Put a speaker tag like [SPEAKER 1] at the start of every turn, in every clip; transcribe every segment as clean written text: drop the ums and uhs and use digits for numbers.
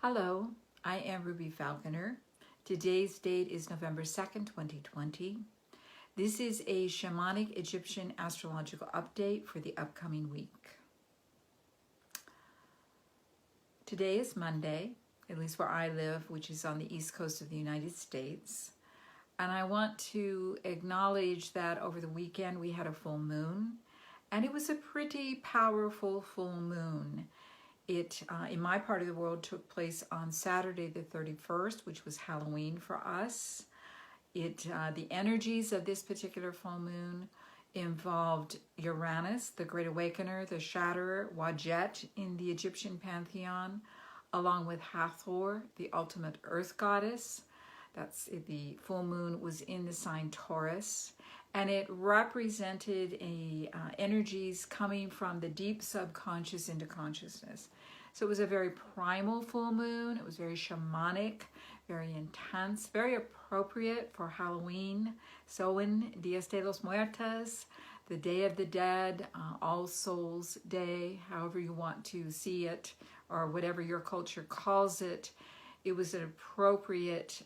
[SPEAKER 1] Hello, I am Ruby Falconer. Today's date is November 2nd, 2020. This is a Shamanic Egyptian Astrological update for the upcoming week. Today is Monday, at least where I live, which is on the east coast of the United States. And I want to acknowledge that over the weekend we had a full moon, and it was a pretty powerful full moon. It, in my part of the world, took place on Saturday the 31st, which was Halloween for us. The energies of this particular full moon involved Uranus, the Great Awakener, the Shatterer, Wadjet in the Egyptian pantheon, along with Hathor, the ultimate earth goddess. The full moon was in the sign Taurus, and it represented energies coming from the deep subconscious into consciousness. So it was a very primal full moon. It was very shamanic, very intense, very appropriate for Halloween, Samhain, Dia de los Muertos, the Day of the Dead, All Souls Day, however you want to see it, or whatever your culture calls it. It was an appropriate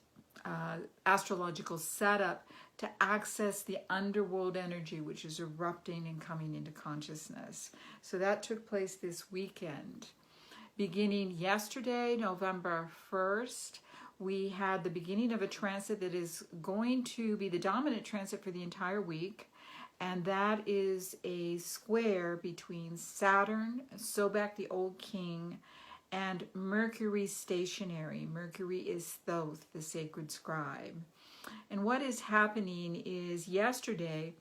[SPEAKER 1] astrological setup to access the underworld energy, which is erupting and coming into consciousness. So that took place this weekend. Beginning yesterday, November 1st, we had the beginning of a transit that is going to be the dominant transit for the entire week, and that is a square between Saturn, Sobek, the old king, and Mercury stationary. Mercury is Thoth, the sacred scribe. And what is happening is yesterday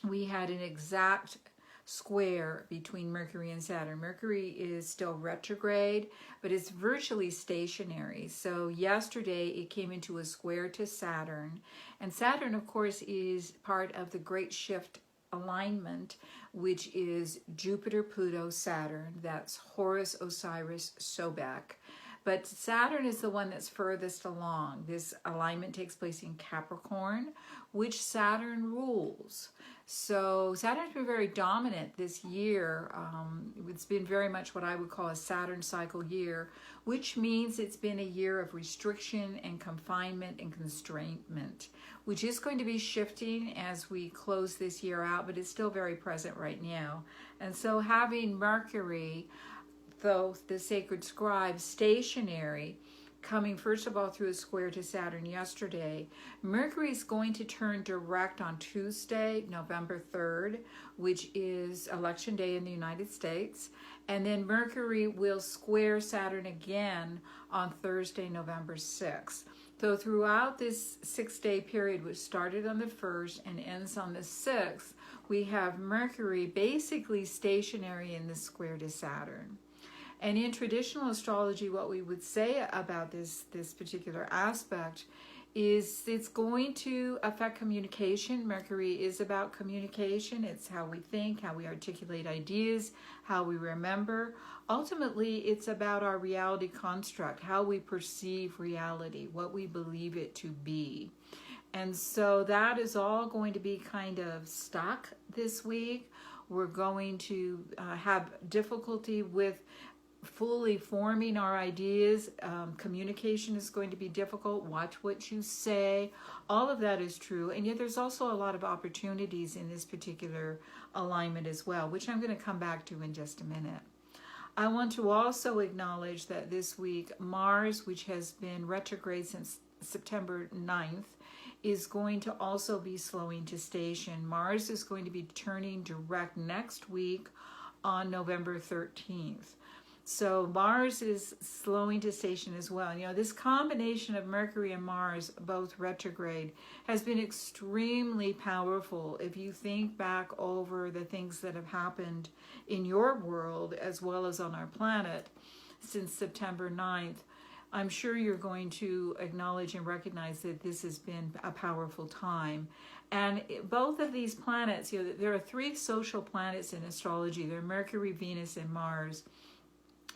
[SPEAKER 1] we had an exact square between Mercury and Saturn. Mercury is still retrograde, but it's virtually stationary. So yesterday it came into a square to Saturn. And Saturn, of course, is part of the Great Shift alignment, which is Jupiter, Pluto, Saturn. That's Horus, Osiris, Sobek. But Saturn is the one that's furthest along. This alignment takes place in Capricorn, which Saturn rules. So Saturn's been very dominant this year. It's been very much what I would call a Saturn cycle year, which means it's been a year of restriction and confinement and constraintment, which is going to be shifting as we close this year out, but it's still very present right now. And so having Mercury, Thoth, the sacred scribe, stationary, coming first of all through a square to Saturn yesterday, Mercury is going to turn direct on Tuesday, November 3rd, which is election day in the United States. And then Mercury will square Saturn again on Thursday, November 6th. So throughout this 6-day period, which started on the 1st and ends on the 6th, we have Mercury basically stationary in the square to Saturn. And in traditional astrology, what we would say about this particular aspect is it's going to affect communication. Mercury is about communication. It's how we think, how we articulate ideas, how we remember. Ultimately, it's about our reality construct, how we perceive reality, what we believe it to be. And so that is all going to be kind of stuck this week. We're going to have difficulty with fully forming our ideas. Communication is going to be difficult. Watch what you say. All of that is true. And yet there's also a lot of opportunities in this particular alignment as well, which I'm going to come back to in just a minute. I want to also acknowledge that this week, Mars, which has been retrograde since September 9th, is going to also be slowing to station. Mars is going to be turning direct next week on November 13th. So Mars is slowing to station as well. You know, this combination of Mercury and Mars, both retrograde, has been extremely powerful. If you think back over the things that have happened in your world as well as on our planet since September 9th, I'm sure you're going to acknowledge and recognize that this has been a powerful time. And both of these planets, you know, there are 3 social planets in astrology. They're Mercury, Venus, and Mars.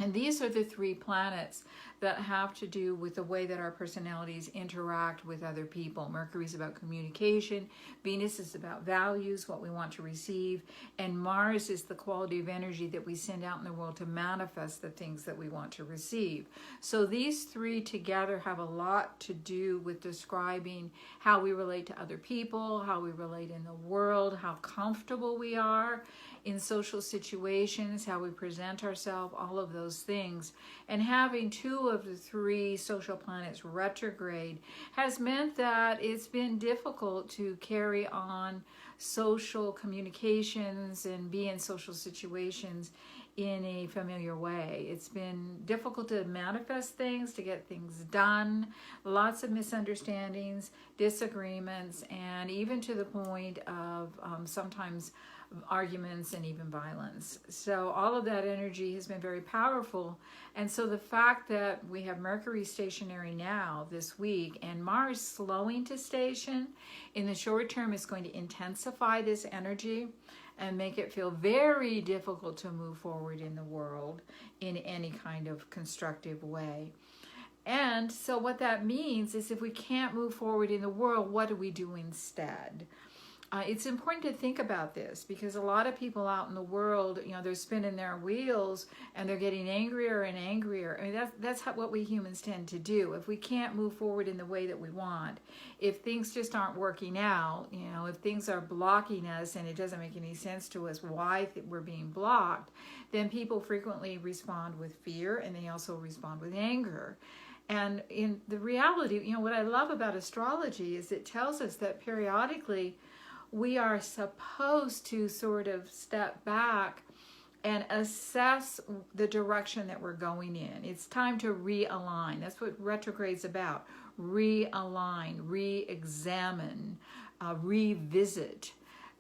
[SPEAKER 1] And these are the three planets that have to do with the way that our personalities interact with other people. Mercury is about communication, Venus is about values, what we want to receive, and Mars is the quality of energy that we send out in the world to manifest the things that we want to receive. So these three together have a lot to do with describing how we relate to other people, how we relate in the world, how comfortable we are in social situations, how we present ourselves, all of those things. And having two of the three social planets retrograde has meant that it's been difficult to carry on social communications and be in social situations in a familiar way. It's been difficult to manifest things, to get things done, lots of misunderstandings, disagreements, and even to the point of sometimes arguments and even violence. So all of that energy has been very powerful. And so the fact that we have Mercury stationary now this week and Mars slowing to station in the short term is going to intensify this energy and make it feel very difficult to move forward in the world in any kind of constructive way. And so what that means is if we can't move forward in the world, what do we do instead? It's important to think about this because a lot of people out in the world, they're spinning their wheels and they're getting angrier and angrier. I mean, that's what we humans tend to do. If we can't move forward in the way that we want, if things just aren't working out, if things are blocking us and it doesn't make any sense to us why we're being blocked, then people frequently respond with fear and they also respond with anger. And in the reality, what I love about astrology is it tells us that periodically we are supposed to sort of step back and assess the direction that we're going in. It's time to realign. That's what retrograde's about. Realign, re-examine, revisit,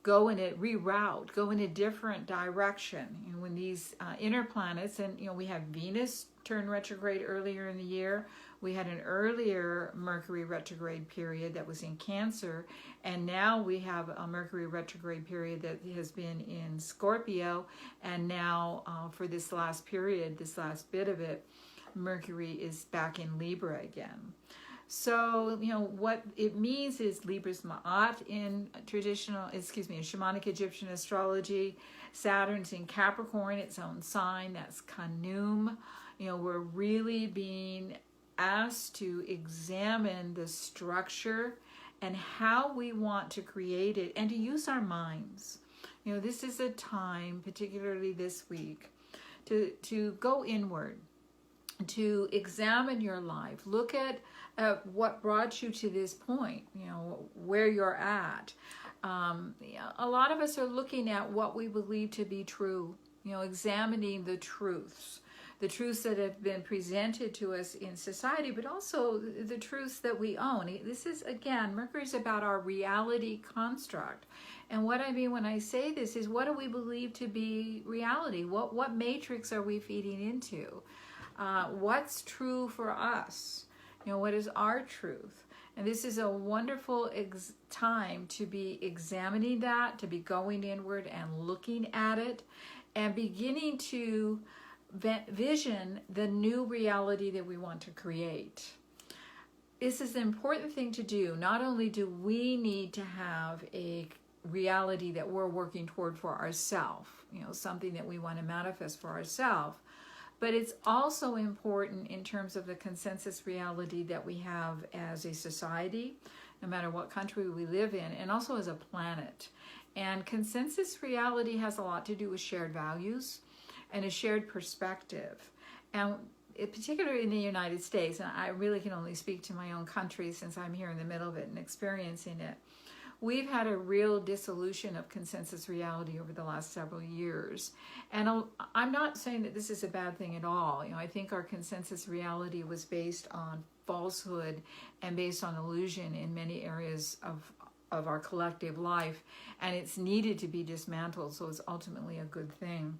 [SPEAKER 1] reroute, go in a different direction. When these inner planets, and we have Venus turn retrograde earlier in the year. We had an earlier Mercury retrograde period that was in Cancer, and now we have a Mercury retrograde period that has been in Scorpio, and now for this last period, this last bit of it, Mercury is back in Libra again. So, what it means is Libra's Ma'at in Shamanic Egyptian Astrology. Saturn's in Capricorn, its own sign, that's Kanum. We're really being asked to examine the structure and how we want to create it and to use our minds. This is a time, particularly this week, to go inward, to examine your life, look at what brought you to this point, where you're at. A lot of us are looking at what we believe to be true, examining the truths that have been presented to us in society, but also the truths that we own. This is, again, Mercury's about our reality construct. And what I mean when I say this is, what do we believe to be reality? What matrix are we feeding into? What's true for us? What is our truth? And this is a wonderful time to be examining that, to be going inward and looking at it, and beginning to vision the new reality that we want to create. This is an important thing to do. Not only do we need to have a reality that we're working toward for ourselves, something that we want to manifest for ourselves, but it's also important in terms of the consensus reality that we have as a society, no matter what country we live in, and also as a planet. And consensus reality has a lot to do with shared values and a shared perspective. And particularly in the United States, and I really can only speak to my own country since I'm here in the middle of it and experiencing it, we've had a real dissolution of consensus reality over the last several years. And I'm not saying that this is a bad thing at all. I think our consensus reality was based on falsehood and based on illusion in many areas of our collective life, and it's needed to be dismantled, so it's ultimately a good thing.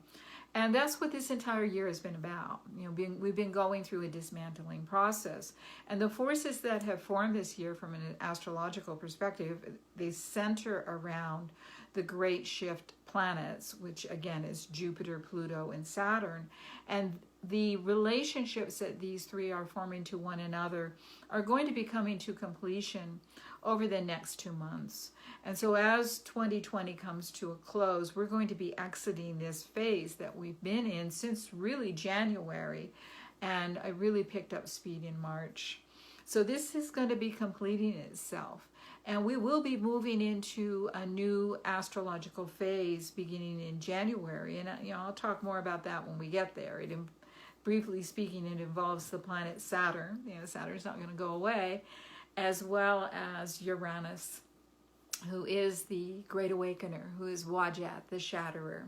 [SPEAKER 1] And that's what this entire year has been about. We've been going through a dismantling process. And the forces that have formed this year from an astrological perspective, they center around the great shift planets, which again is Jupiter, Pluto, and Saturn. And the relationships that these three are forming to one another are going to be coming to completion over the next 2 months. And so as 2020 comes to a close, we're going to be exiting this phase that we've been in since really January. And I really picked up speed in March. So this is going to be completing itself. And we will be moving into a new astrological phase beginning in January. And I'll talk more about that when we get there. Briefly speaking, it involves the planet Saturn. Saturn's not going to go away, as well as Uranus, who is the Great Awakener, who is Wajat, the Shatterer.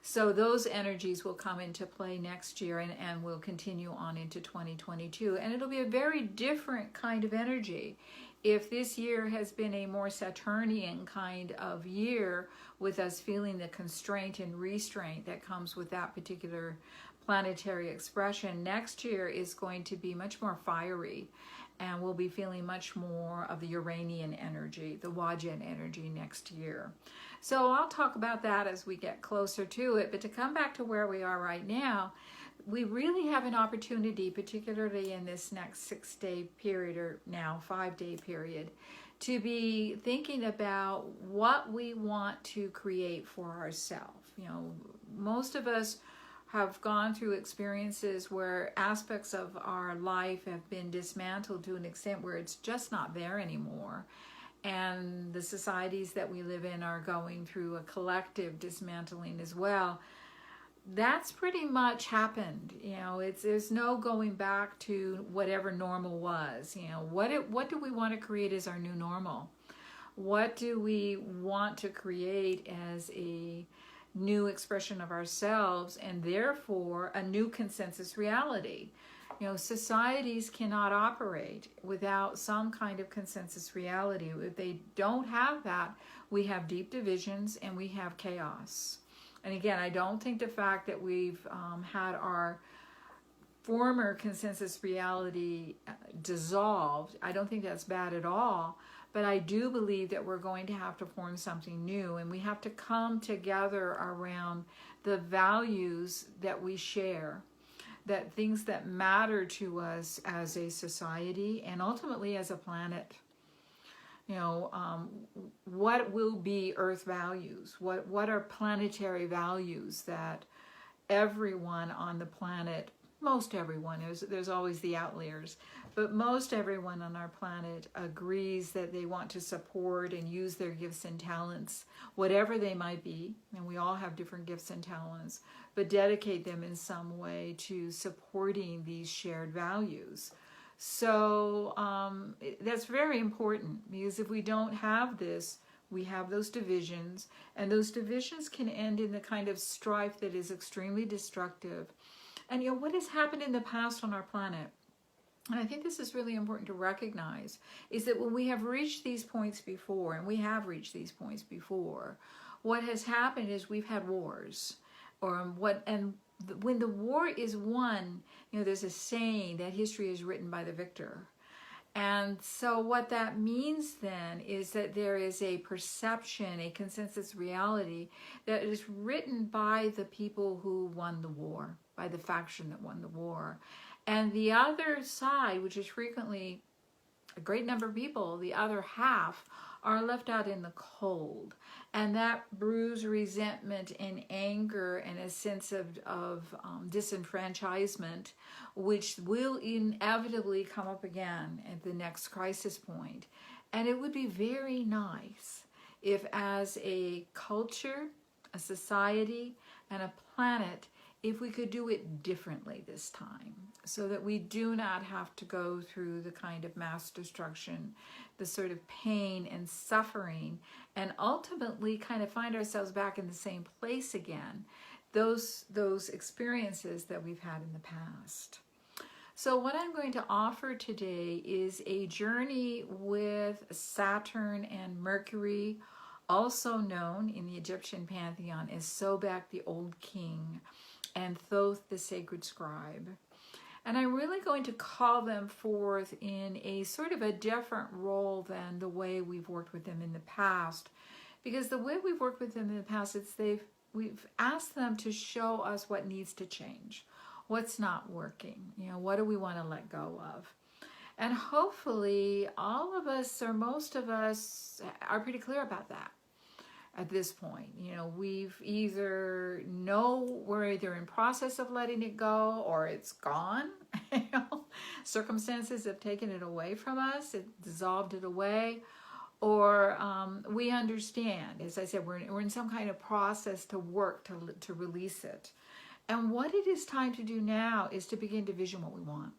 [SPEAKER 1] So those energies will come into play next year and will continue on into 2022. And it'll be a very different kind of energy. If this year has been a more Saturnian kind of year, with us feeling the constraint and restraint that comes with that particular planetary expression, next year is going to be much more fiery. And we'll be feeling much more of the Uranian energy, the Wajat energy next year. So I'll talk about that as we get closer to it. But to come back to where we are right now, we really have an opportunity, particularly in this next 6-day period, or now 5-day period, to be thinking about what we want to create for ourselves. Most of us have gone through experiences where aspects of our life have been dismantled to an extent where it's just not there anymore. And the societies that we live in are going through a collective dismantling as well. That's pretty much happened. There's no going back to whatever normal was. What do we want to create as our new normal? What do we want to create as a new expression of ourselves, and therefore a new consensus reality? Societies cannot operate without some kind of consensus reality. If they don't have that, we have deep divisions and we have chaos. And again, I don't think the fact that we've had our former consensus reality dissolved, I don't think that's bad at all. But I do believe that we're going to have to form something new, and we have to come together around the values that we share, that things that matter to us as a society and ultimately as a planet. What will be Earth values? What are planetary values that everyone on the planet, most everyone, there's always the outliers, but most everyone on our planet agrees that they want to support and use their gifts and talents, whatever they might be, and we all have different gifts and talents, but dedicate them in some way to supporting these shared values. So that's very important, because if we don't have this, we have those divisions, and those divisions can end in the kind of strife that is extremely destructive. And what has happened in the past on our planet, and I think this is really important to recognize, is that when we have reached these points before, and we have reached these points before, what has happened is we've had wars. When the war is won, there's a saying that history is written by the victor. And so what that means then is that there is a perception, a consensus reality that is written by the people who won the war, by the faction that won the war. And the other side, which is frequently a great number of people, the other half, are left out in the cold. And that brews resentment and anger and a sense of disenfranchisement, which will inevitably come up again at the next crisis point. And it would be very nice if, as a culture, a society, and a planet, if we could do it differently this time, so that we do not have to go through the kind of mass destruction, the sort of pain and suffering, and ultimately kind of find ourselves back in the same place again, those experiences that we've had in the past. So what I'm going to offer today is a journey with Saturn and Mercury, also known in the Egyptian pantheon as Sobek, the Old King, and Thoth, the Sacred Scribe. And I'm really going to call them forth in a sort of a different role than the way we've worked with them in the past. Because the way we've worked with them in the past, we've asked them to show us what needs to change, what's not working, what do we want to let go of. And hopefully all of us, or most of us, are pretty clear about that at this point. We've either we're either in process of letting it go, or it's gone. Circumstances have taken it away from us, it dissolved it away, or we understand, as I said, we're in some kind of process to work to release it. And what it is time to do now is to begin to vision what we want.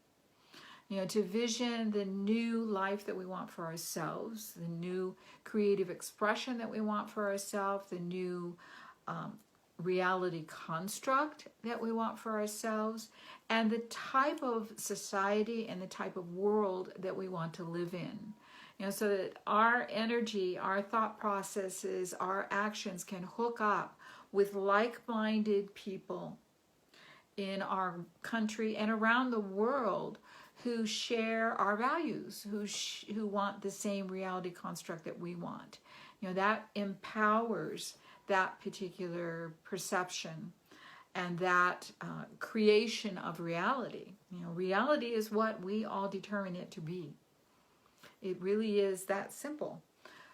[SPEAKER 1] To vision the new life that we want for ourselves, the new creative expression that we want for ourselves, the new reality construct that we want for ourselves, and the type of society and the type of world that we want to live in. So that our energy, our thought processes, our actions can hook up with like-minded people in our country and around the world who share our values, who want the same reality construct that we want. That empowers that particular perception and that creation of reality. Reality is what we all determine it to be. It really is that simple.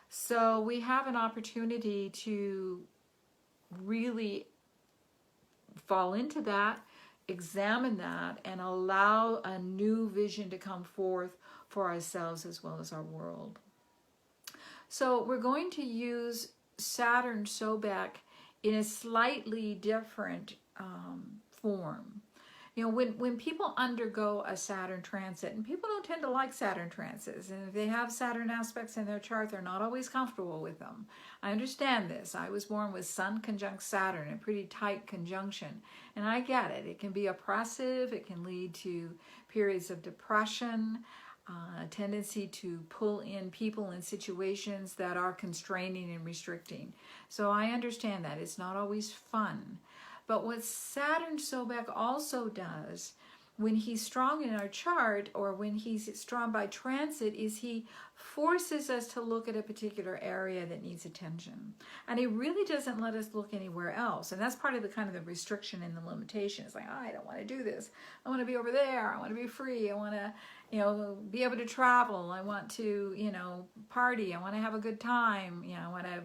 [SPEAKER 1] So we have an opportunity to really fall into that, examine that, and allow a new vision to come forth for ourselves as well as our world. So we're going to use Saturn Sobek in a slightly different form. When people undergo a Saturn transit, and people don't tend to like Saturn transits, and if they have Saturn aspects in their chart, they're not always comfortable with them. I understand this. I was born with Sun conjunct Saturn, a pretty tight conjunction, and I get it. It can be oppressive. It can lead to periods of depression, a tendency to pull in people in situations that are constraining and restricting. So I understand that. It's not always fun. But what Saturn Sobek also does when he's strong in our chart, or when he's strong by transit, is he forces us to look at a particular area that needs attention. And he really doesn't let us look anywhere else. And that's part of the kind of the restriction and the limitation. It's like, oh, I don't want to do this. I want to be over there. I want to be free. I want to, be able to travel. I want to, party. I want to have a good time. I want to,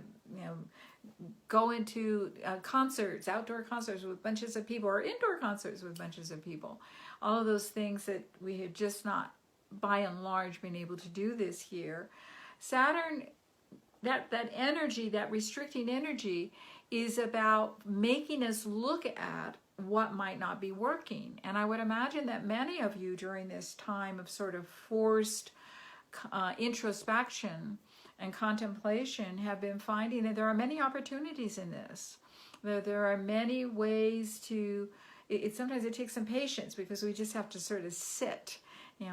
[SPEAKER 1] go into concerts, outdoor concerts with bunches of people, or indoor concerts with bunches of people. All of those things that we have just not, by and large, been able to do this here. Saturn, that energy, that restricting energy, is about making us look at what might not be working. And I would imagine that many of you during this time of sort of forced introspection and contemplation have been finding that there are many opportunities in this. There are many ways to, sometimes it takes some patience, because we just have to sort of sit.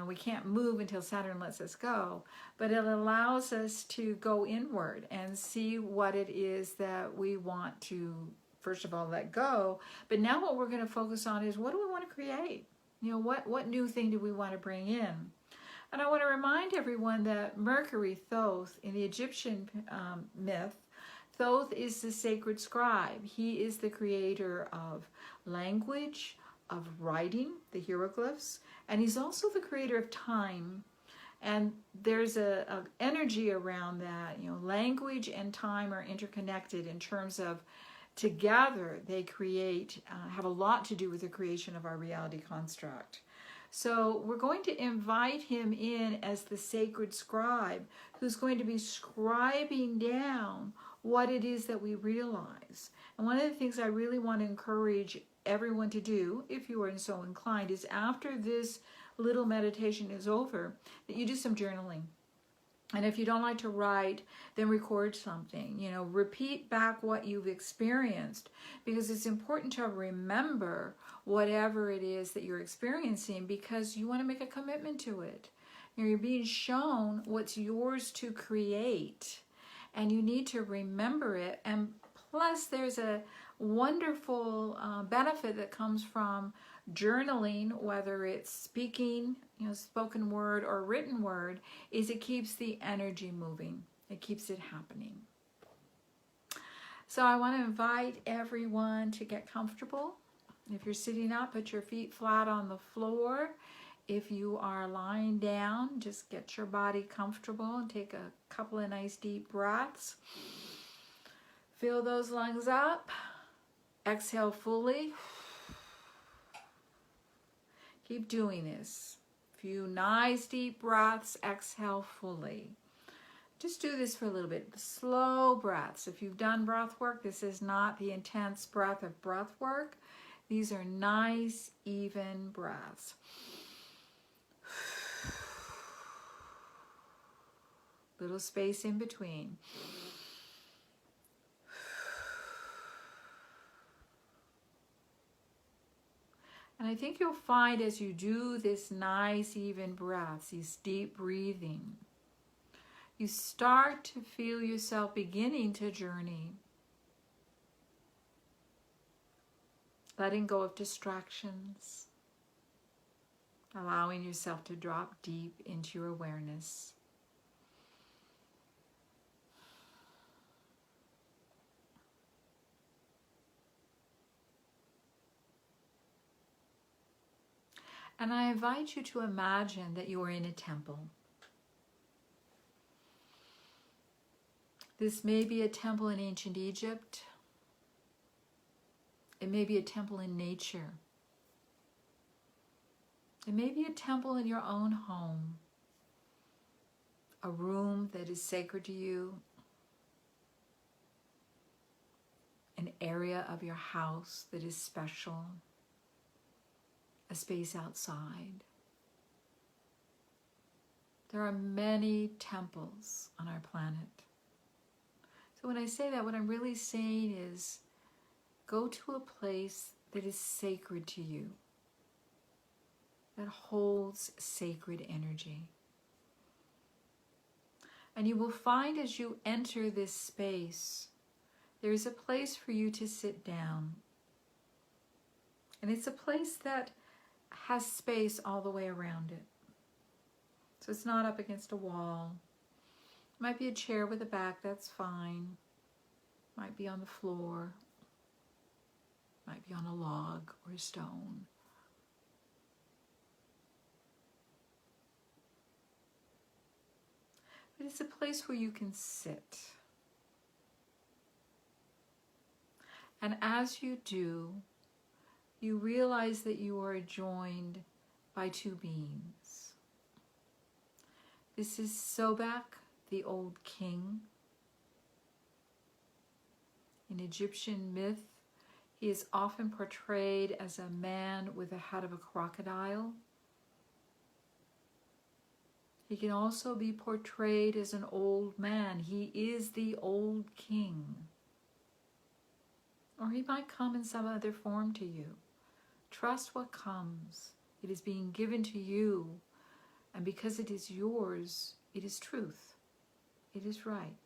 [SPEAKER 1] We can't move until Saturn lets us go, but it allows us to go inward and see what it is that we want to, first of all, let go. But now what we're going to focus on is, what do we want to create? What new thing do we want to bring in? And I want to remind everyone that Mercury, Thoth, in the Egyptian myth, Thoth is the sacred scribe. He is the creator of language, of writing, the hieroglyphs, and he's also the creator of time. And there's a energy around that. Language and time are interconnected in terms of, together they create, have a lot to do with the creation of our reality construct. So we're going to invite him in as the sacred scribe, who's going to be scribing down what it is that we realize. And one of the things I really want to encourage everyone to do, if you are so inclined, is after this little meditation is over, that you do some journaling. And if you don't like to write, then record something. Repeat back what you've experienced, because it's important to remember whatever it is that you're experiencing, because you want to make a commitment to it. You're being shown what's yours to create, and you need to remember it. And plus, there's a wonderful benefit that comes from journaling, whether it's speaking, spoken word or written word, is it keeps the energy moving. It keeps it happening. So I want to invite everyone to get comfortable. If you're sitting up, put your feet flat on the floor. If you are lying down, just get your body comfortable and take a couple of nice deep breaths. Fill those lungs up. Exhale fully. Keep doing this. Few nice deep breaths. Exhale fully. Just do this for a little bit. Slow breaths. If you've done breath work, this is not the intense breath of breath work. These are nice, even breaths. Little space in between. And I think you'll find as you do this nice, even breaths, these deep breathing, you start to feel yourself beginning to journey. Letting go of distractions. Allowing yourself to drop deep into your awareness. And I invite you to imagine that you are in a temple. This may be a temple in ancient Egypt. It may be a temple in nature. It may be a temple in your own home. A room that is sacred to you. An area of your house that is special. A space outside. There are many temples on our planet. So when I say that, what I'm really saying is go to a place that is sacred to you, that holds sacred energy. And you will find as you enter this space, there is a place for you to sit down. And it's a place that has space all the way around it. So it's not up against a wall. Might be a chair with a back, that's fine. Might be on the floor. Might be on a log or a stone. But it's a place where you can sit. And as you do, you realize that you are joined by two beings. This is Sobek, the old king. In Egyptian myth, he is often portrayed as a man with the head of a crocodile. He can also be portrayed as an old man. He is the old king. Or he might come in some other form to you. Trust what comes. It is being given to you. And because it is yours, it is truth. It is right.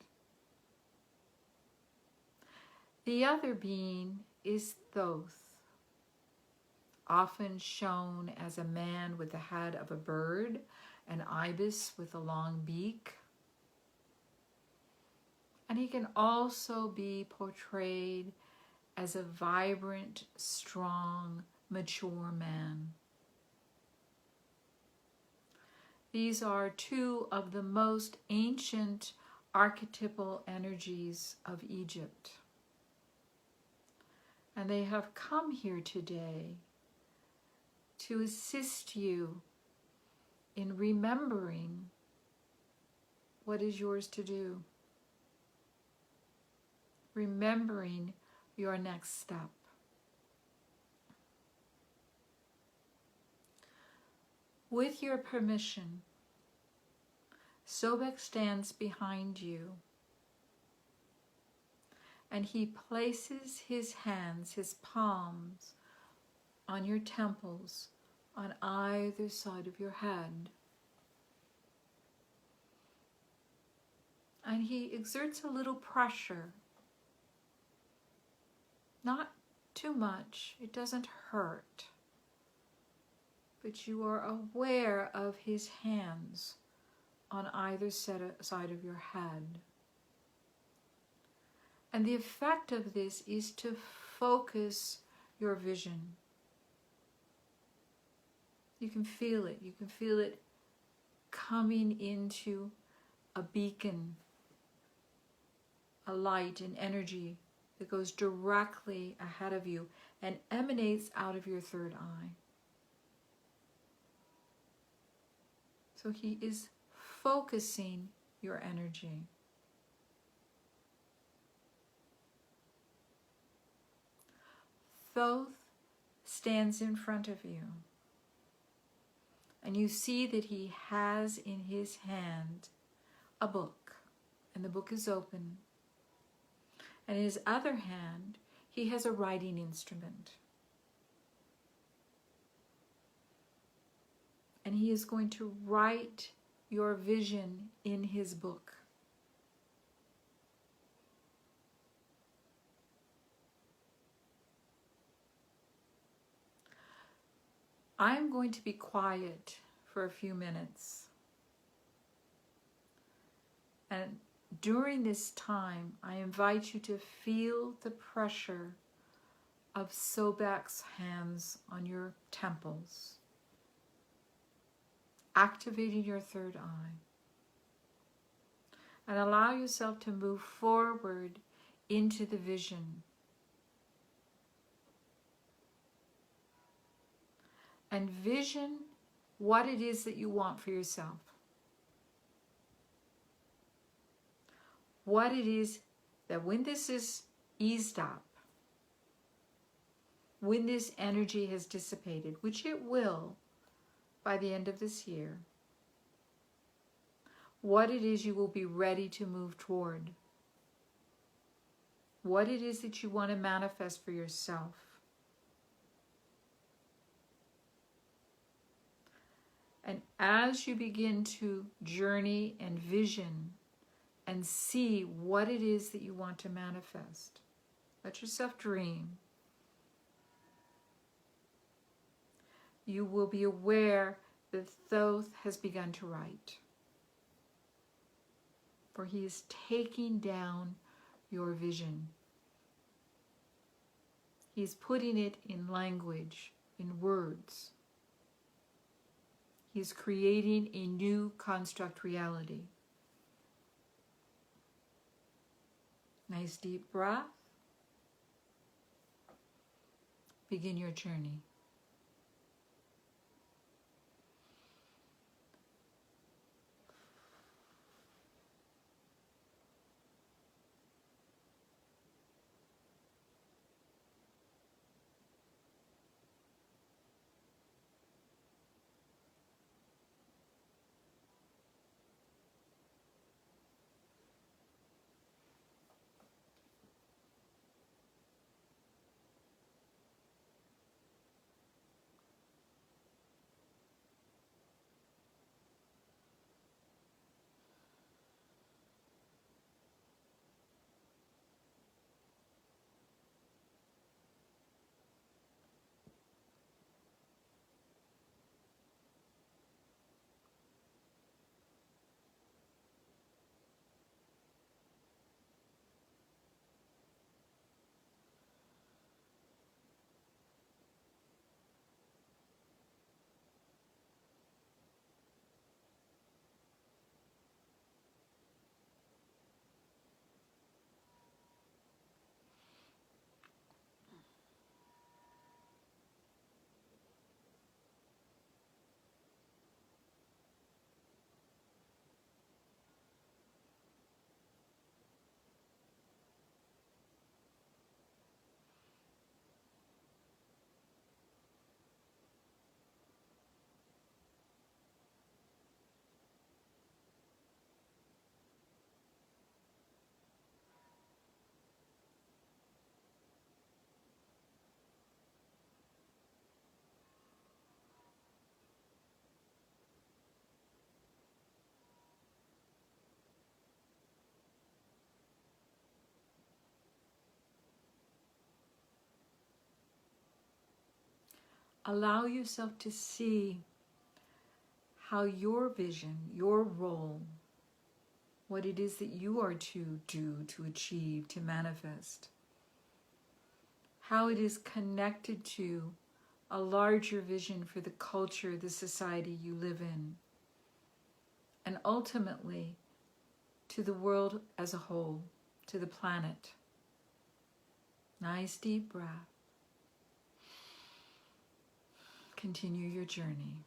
[SPEAKER 1] The other being is Thoth, often shown as a man with the head of a bird, an ibis with a long beak. And he can also be portrayed as a vibrant, strong, mature man. These are two of the most ancient archetypal energies of Egypt. And they have come here today to assist you in remembering what is yours to do. Remembering your next step. With your permission, Sobek stands behind you, and he places his hands, his palms, on your temples, on either side of your head. And he exerts a little pressure. Not too much, it doesn't hurt. But you are aware of his hands on either side of your head. And the effect of this is to focus your vision, You can feel it. You can feel it coming into a beacon, a light, an energy that goes directly ahead of you and emanates out of your third eye. So he is focusing your energy. Thoth stands in front of you, and you see that he has in his hand a book, and the book is open. And in his other hand, he has a writing instrument. And he is going to write your vision in his book. I'm going to be quiet for a few minutes. And during this time, I invite you to feel the pressure of Sobek's hands on your temples, activating your third eye. And allow yourself to move forward into the vision. And vision what it is that you want for yourself. What it is that when this is eased up, when this energy has dissipated, which it will by the end of this year, what it is you will be ready to move toward. What it is that you want to manifest for yourself. And as you begin to journey and vision and see what it is that you want to manifest, let yourself dream. You will be aware that Thoth has begun to write. For he is taking down your vision. He's putting it in language, in words. He's creating a new construct reality. Nice deep breath. Begin your journey. Allow yourself to see how your vision, your role, what it is that you are to do, to achieve, to manifest, how it is connected to a larger vision for the culture, the society you live in, and ultimately to the world as a whole, to the planet. Nice deep breath. Continue your journey.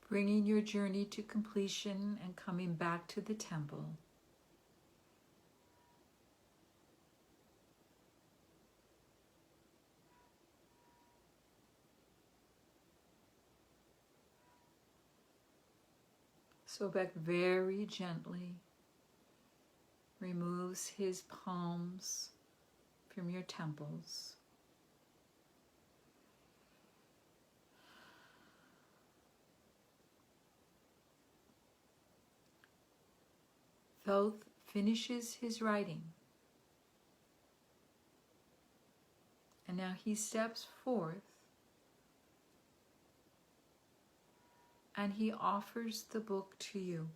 [SPEAKER 1] Bringing your journey to completion and coming back to the temple. Sobek very gently removes his palms from your temples. Thoth finishes his writing, and now he steps forth and he offers the book to you.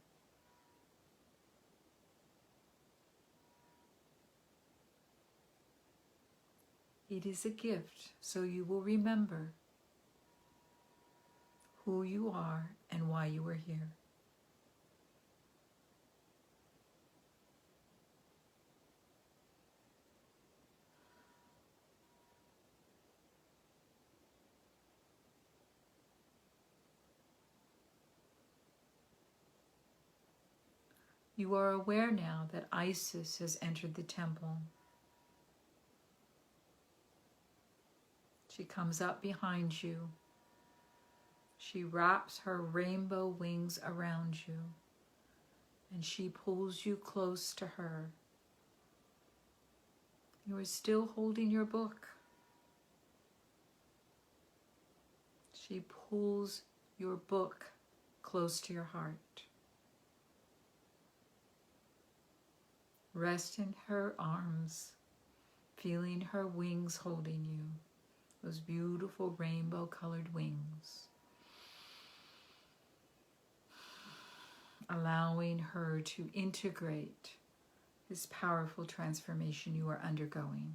[SPEAKER 1] It is a gift, so you will remember who you are and why you are here. You are aware now that Isis has entered the temple. She comes up behind you. She wraps her rainbow wings around you, and she pulls you close to her. You are still holding your book. She pulls your book close to your heart. Rest in her arms, feeling her wings holding you, those beautiful rainbow-colored wings. Allowing her to integrate this powerful transformation you are undergoing.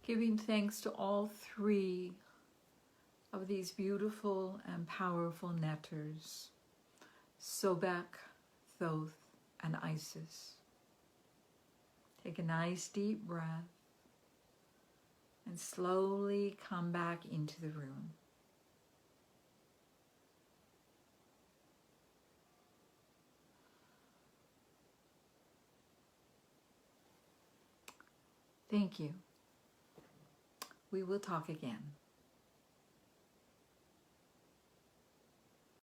[SPEAKER 1] Giving thanks to all three of these beautiful and powerful netters, Sobek, Thoth, and Isis. Take a nice deep breath and slowly come back into the room. Thank you. We will talk again.